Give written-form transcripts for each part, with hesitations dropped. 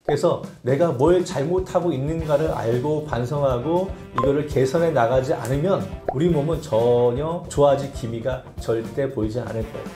그래서 내가 뭘 잘못하고 있는가를 알고 반성하고 이거를 개선해 나가지 않으면 우리 몸은 전혀 좋아질 기미가 절대 보이지 않을 거예요.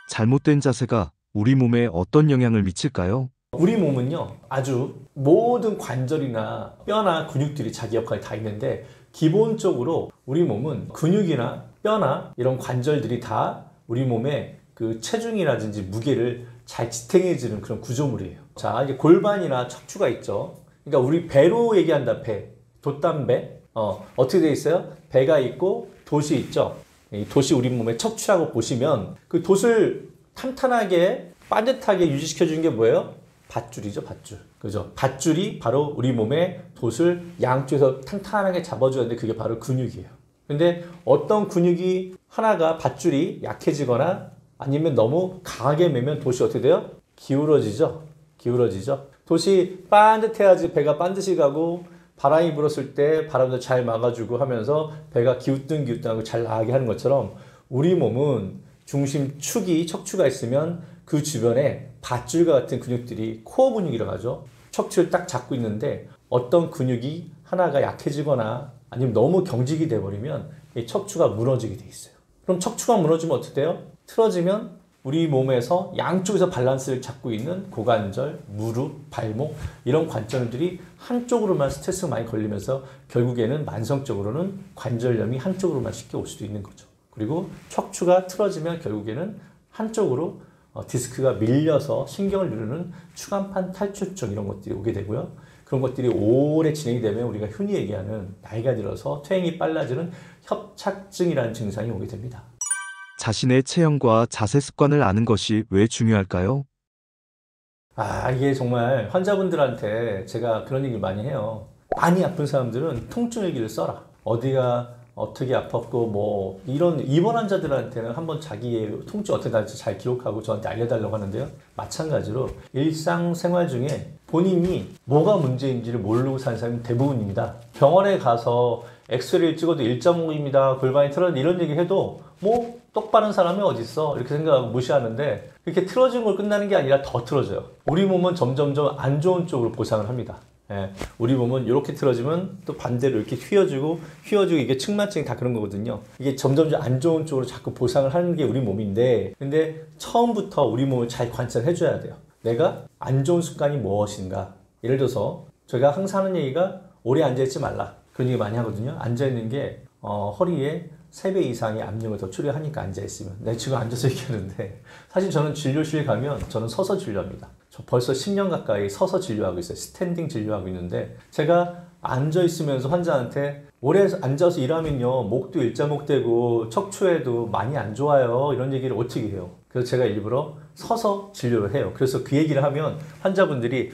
잘못된 자세가 우리 몸에 어떤 영향을 미칠까요? 우리 몸은요, 아주 모든 관절이나 뼈나 근육들이 자기 역할이 다 있는데 기본적으로 우리 몸은 근육이나 뼈나 이런 관절들이 다 우리 몸의 그 체중이라든지 무게를 잘 지탱해주는 그런 구조물이에요. 자, 이제 골반이나 척추가 있죠. 그러니까 우리 배로 얘기한다, 배. 돛담배. 어떻게 돼 있어요? 배가 있고 돛이 있죠. 이 돛이 우리 몸의 척추라고 보시면 그 돛을 탄탄하게 반듯하게 유지시켜주는 게 뭐예요? 밧줄이죠, 밧줄. 그죠? 밧줄이 바로 우리 몸의 돛을 양쪽에서 탄탄하게 잡아줘야 되는데 그게 바로 근육이에요. 근데 어떤 근육이 하나가 밧줄이 약해지거나 아니면 너무 강하게 매면 돛이 어떻게 돼요? 기울어지죠? 기울어지죠? 돛이 반듯해야지 배가 반드시 가고 바람이 불었을 때 바람도 잘 막아주고 하면서 배가 기우뚱기우뚱하고 잘 나가게 하는 것처럼 우리 몸은 중심 축이 척추가 있으면 그 주변에 밧줄과 같은 근육들이 코어 근육이라고 하죠. 척추를 딱 잡고 있는데 어떤 근육이 하나가 약해지거나 아니면 너무 경직이 돼버리면 이 척추가 무너지게 돼 있어요. 그럼 척추가 무너지면 어떻게 돼요? 틀어지면 우리 몸에서 양쪽에서 밸런스를 잡고 있는 고관절, 무릎, 발목 이런 관절들이 한쪽으로만 스트레스가 많이 걸리면서 결국에는 만성적으로는 관절염이 한쪽으로만 쉽게 올 수도 있는 거죠. 그리고 척추가 틀어지면 결국에는 한쪽으로 디스크가 밀려서 신경을 누르는 추간판 탈출증 이런 것들이 오게 되고요. 그런 것들이 오래 진행이 되면 우리가 흔히 얘기하는 나이가 들어서 퇴행이 빨라지는 협착증이라는 증상이 오게 됩니다. 자신의 체형과 자세 습관을 아는 것이 왜 중요할까요? 이게 정말 환자분들한테 제가 그런 얘기 많이 해요. 많이 아픈 사람들은 통증 일기를 써라. 어디가 어떻게 아팠고 뭐 이런 입원 환자들한테는 한번 자기의 통증 어떻게 나는지 잘 기록하고 저한테 알려달라고 하는데요. 마찬가지로 일상생활 중에 본인이 뭐가 문제인지를 모르고 사는 사람이 대부분입니다. 병원에 가서 엑스레이를 찍어도 1.5입니다. 골반이 틀어졌는데 이런 얘기 해도 뭐 똑바른 사람이 어딨어 이렇게 생각하고 무시하는데 이렇게 틀어진 걸 끝나는 게 아니라 더 틀어져요. 우리 몸은 점점점 안 좋은 쪽으로 보상을 합니다. 우리 몸은 이렇게 틀어지면 또 반대로 이렇게 휘어지고 이게 측만증이 다 그런 거거든요. 이게 점점 안 좋은 쪽으로 자꾸 보상을 하는 게 우리 몸인데 근데 처음부터 우리 몸을 잘 관찰해 줘야 돼요. 내가 안 좋은 습관이 무엇인가. 예를 들어서 제가 항상 하는 얘기가 오래 앉아있지 말라 그런 얘기 많이 하거든요. 앉아있는 게 허리에 3배 이상의 압력을 더 초래하니까 앉아있으면. 내가 지금 앉아서 얘기하는데 사실 저는 진료실 가면 저는 서서 진료합니다. 저 벌써 10년 가까이 서서 진료하고 있어요. 스탠딩 진료하고 있는데 제가 앉아있으면서 환자한테 오래 앉아서 일하면요 목도 일자목되고 척추에도 많이 안 좋아요 이런 얘기를 어떻게 해요. 그래서 제가 일부러 서서 진료를 해요. 그래서 그 얘기를 하면 환자분들이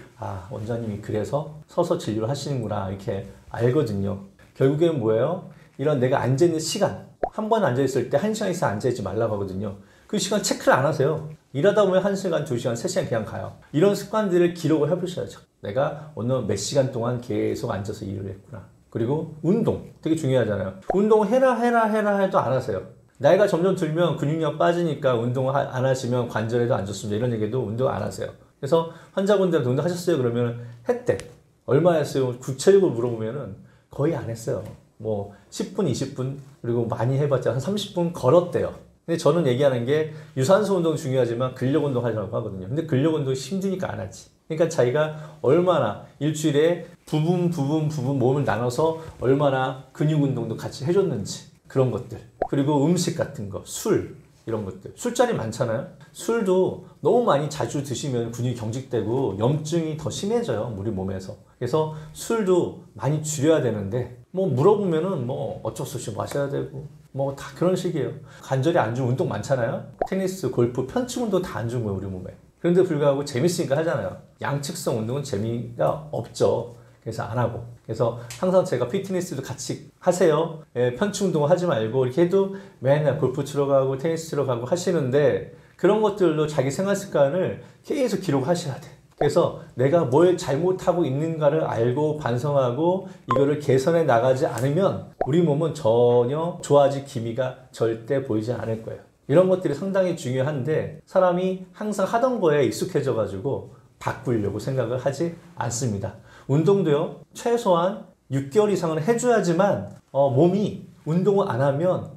원장님이 그래서 서서 진료를 하시는구나 이렇게 알거든요. 결국에는 뭐예요? 이런 내가 앉아있는 시간 한 번 앉아있을 때 1시간 이상 앉아있지 말라고 하거든요. 그 시간 체크를 안 하세요. 일하다 보면 1시간, 2시간, 3시간 그냥 가요. 이런 습관들을 기록을 해보셔야죠. 내가 오늘 몇 시간 동안 계속 앉아서 일을 했구나. 그리고 운동 되게 중요하잖아요. 운동 해라 해도 안 하세요. 나이가 점점 들면 근육량 빠지니까 운동을 안 하시면 관절에도 안 좋습니다. 이런 얘기도 운동 안 하세요. 그래서 환자분들한테 운동하셨어요? 그러면 했대. 얼마 했어요? 구체적으로 물어보면은 거의 안 했어요. 뭐 10분, 20분 그리고 많이 해봤자 한 30분 걸었대요. 근데 저는 얘기하는 게 유산소 운동 중요하지만 근력 운동 하려고 하거든요. 근데 근력 운동이 힘드니까 안 하지. 그러니까 자기가 얼마나 일주일에 부분 몸을 나눠서 얼마나 근육 운동도 같이 해줬는지 그런 것들. 그리고 음식 같은 거, 술 이런 것들. 술자리 많잖아요. 술도 너무 많이 자주 드시면 근육이 경직되고 염증이 더 심해져요. 우리 몸에서. 그래서 술도 많이 줄여야 되는데 뭐 물어보면은 뭐 어쩔 수 없이 마셔야 되고 뭐 다 그런 식이에요. 관절이 안 좋은 운동 많잖아요. 테니스, 골프, 편측 운동 다 안 좋은 거예요, 우리 몸에. 그런데 불구하고 재밌으니까 하잖아요. 양측성 운동은 재미가 없죠. 그래서 안 하고. 그래서 항상 제가 피트니스도 같이 하세요. 편측 운동을 하지 말고 이렇게 해도 맨날 골프 치러 가고 테니스 치러 가고 하시는데 그런 것들로 자기 생활 습관을 계속 기록하셔야 돼. 그래서 내가 뭘 잘못하고 있는가를 알고 반성하고 이거를 개선해 나가지 않으면 우리 몸은 전혀 좋아질 기미가 절대 보이지 않을 거예요. 이런 것들이 상당히 중요한데 사람이 항상 하던 거에 익숙해져 가지고 바꾸려고 생각을 하지 않습니다. 운동도요, 최소한 6개월 이상은 해줘야지만 몸이 운동을 안 하면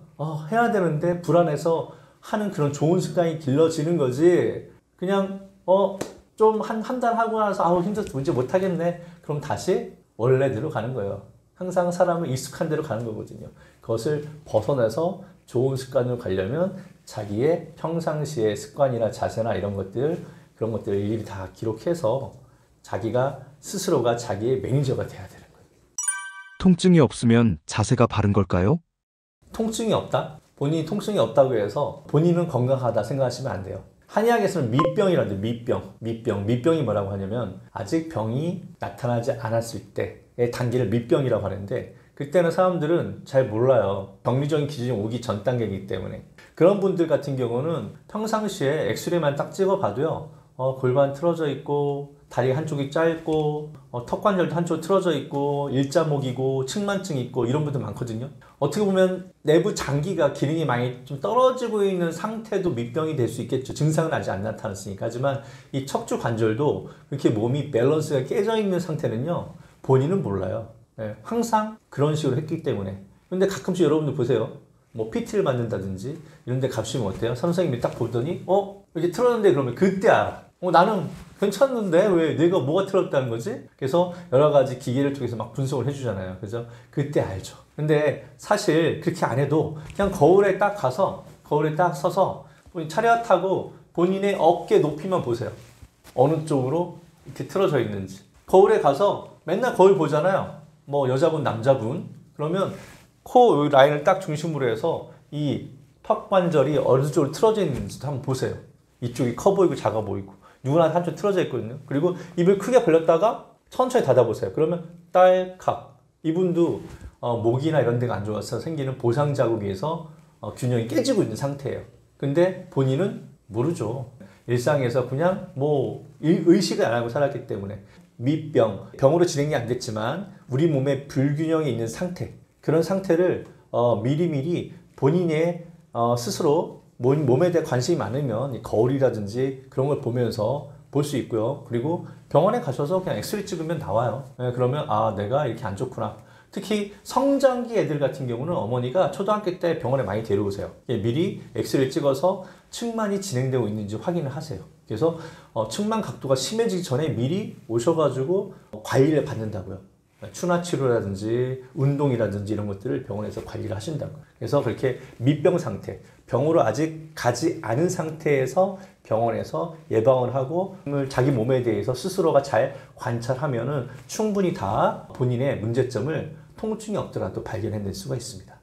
해야 되는데 불안해서 하는 그런 좋은 습관이 길러지는 거지. 그냥 좀 한 달 하고 나서 힘들어서 이제 못하겠네. 그럼 다시 원래대로 가는 거예요. 항상 사람은 익숙한 대로 가는 거거든요. 그것을 벗어나서 좋은 습관으로 가려면 자기의 평상시의 습관이나 자세나 이런 것들, 그런 것들을 일일이 다 기록해서 자기가 스스로가 자기의 매니저가 돼야 되는 거예요. 통증이 없으면 자세가 바른 걸까요? 통증이 없다? 본인이 통증이 없다고 해서 본인은 건강하다 생각하시면 안 돼요. 한의학에서는 미병이라고 해요. 미병이 뭐라고 하냐면 아직 병이 나타나지 않았을 때의 단계를 미병이라고 하는데 그때는 사람들은 잘 몰라요. 병리적인 기준이 오기 전 단계이기 때문에. 그런 분들 같은 경우는 평상시에 엑스레이만 딱 찍어봐도요. 골반 틀어져 있고 다리 한쪽이 짧고 턱관절도 한쪽 틀어져 있고 일자목이고 측만증 있고 이런 분들 많거든요. 어떻게 보면 내부 장기가 기능이 많이 좀 떨어지고 있는 상태도 밑병이 될 수 있겠죠. 증상은 아직 안 나타났으니까. 하지만 이 척추 관절도 이렇게 몸이 밸런스가 깨져 있는 상태는요. 본인은 몰라요. 항상 그런 식으로 했기 때문에. 근데 가끔씩 여러분들 보세요. 뭐 PT를 받는다든지 이런 데 가시면 어때요? 선생님이 딱 보더니 이렇게 틀었는데 그러면 그때 알아. 나는 괜찮는데 왜 내가 뭐가 틀었다는 거지? 그래서 여러 가지 기계를 통해서 막 분석을 해주잖아요. 그죠? 그때 알죠. 근데 사실 그렇게 안 해도 그냥 거울에 딱 서서 차렷 타고 본인의 어깨 높이만 보세요. 어느 쪽으로 이렇게 틀어져 있는지. 거울에 가서 맨날 거울 보잖아요. 뭐 여자분, 남자분. 그러면 코 여기 라인을 딱 중심으로 해서 이 턱 관절이 어느 쪽으로 틀어져 있는지도 한번 보세요. 이쪽이 커 보이고 작아 보이고. 누구나 한쪽 틀어져 있거든요. 그리고 입을 크게 벌렸다가 천천히 닫아보세요. 그러면 딸칵. 이분도 목이나 이런 데가 안 좋아서 생기는 보상 자국에서 균형이 깨지고 있는 상태예요. 근데 본인은 모르죠. 일상에서 그냥 의식을 안 하고 살았기 때문에 병으로 진행이 안 됐지만 우리 몸에 불균형이 있는 상태, 그런 상태를 미리미리 본인의 스스로 몸에 대해 관심이 많으면 거울이라든지 그런 걸 보면서 볼 수 있고요. 그리고 병원에 가셔서 그냥 엑스레이 찍으면 나와요. 그러면 내가 이렇게 안 좋구나. 특히 성장기 애들 같은 경우는 어머니가 초등학교 때 병원에 많이 데려오세요. 미리 엑스레이 찍어서 측만이 진행되고 있는지 확인을 하세요. 그래서 측만 각도가 심해지기 전에 미리 오셔가지고 관리를 받는다고요. 추나 치료라든지 운동이라든지 이런 것들을 병원에서 관리를 하신다고. 그래서 그렇게 미병 상태, 병으로 아직 가지 않은 상태에서 병원에서 예방을 하고 자기 몸에 대해서 스스로가 잘 관찰하면은 충분히 다 본인의 문제점을 통증이 없더라도 발견해낼 수가 있습니다.